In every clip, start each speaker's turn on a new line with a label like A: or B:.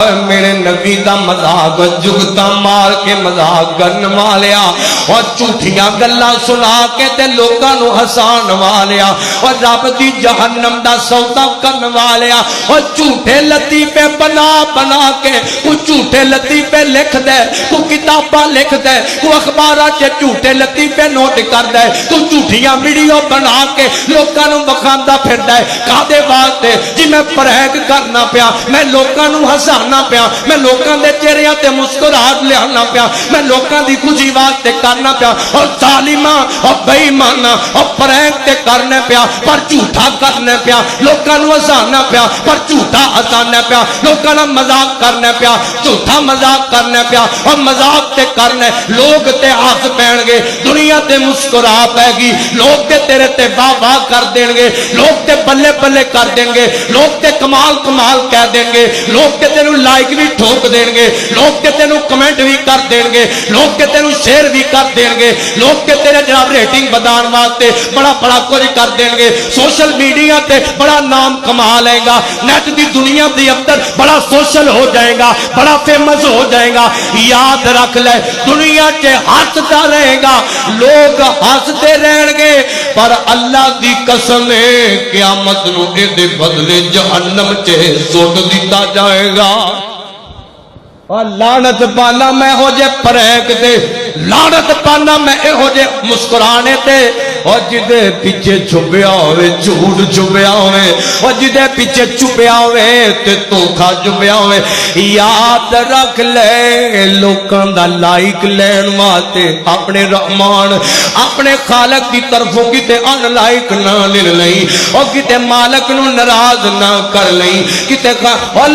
A: میرے نبی دا مذاق جگتا مار کے مذاق کرن والیا اور جھوٹیاں گلاں سنا کے تے لوکاں نو ہسان والیا اور رب دی جہنم دا سودا کرن والیا اور جھوٹے لطیفے بنا بنا کے کو جھوٹے لطیفے لکھ دے کو کتاباں لکھ دے کو اخباراں چ جھوٹے لطیفے نوٹ کر دے تو جھوٹیاں ویڈیو بنا کے لوکاں نو بخاندا پھردا ہے کادے واسطے جی میں پرہیز کرنا پیا میں لوکاں نو ہسانا پیا میں لوکاں دے چہریاں تے مسکراہٹ لیانا پیا میں لوکاں دی خوشی واسطے کرنا پیا اور ظالماں اور بے ایماناں اور پرہیز تے کرنے پیا پر جھوٹا کرنے پیا لوکاں نو ہسانا پیا پر جھوٹا ہسانا پیا لوکاں نال مذاق کرنے پیا جھوٹا مذاق کرنے پیا اور مذاق تے کرنے لوگ تے ہنس پین گے دنیا تے مسکرا پے گی لوگ تے تیرے تے واہ واہ کر دین گے لوگ تے بلے بلے کر دین گے لوگ تے کمال کمال کہہ دین گے لوگ تے تینوں لائک بھی ٹھوک دین گے لوگ تے تینوں کمنٹ بھی کر دین گے لوگ تے تینوں شیئر بھی کر دین گے لوگ تے تیرے جناب ریٹنگ بدان واسطے بڑا بڑا کچھ کر دین گے سوشل میڈیا تے بڑا نام کما لے گا نیٹ دی دنیا دی اندر بڑا سوشل ہو جائے گا بڑا فیمس ہو جائے گا یاد رکھ لے دنیا چ ہستا رہے گا لوگ ہستے رہن گے پر اللہ دی قسم ہے قیامت نو اے دے بدلے جہنم چ سٹ دتا جائے گا اور لعنت پانا میں ہو جے پریک دے لعنت پانا میں ہو جے مسکرانے تے اور جدے پیچھے چھپیا ہوئے جھوٹ چھپیا ہوئے اور جدے پیچھے چھپیا ہوئے تے دھوکا چھپیا ہوئے یاد رکھ لے لوکاں دا لائک لین واسطے اپنے رحمان اپنے خالق دی طرفوں کتے ان لائک نہ لے لئی اور کتے مالک نو ناراض نہ کر لئی کتے اور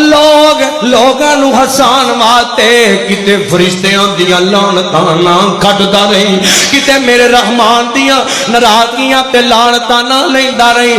A: لوگاں نو ہسان واسطے کتے فرشتیاں دیاں لعنتاں نہ کھٹدا رہی کتے میرے رحمان دیاں ناراضگیاں تے لعنتاں نہ لیندا رہی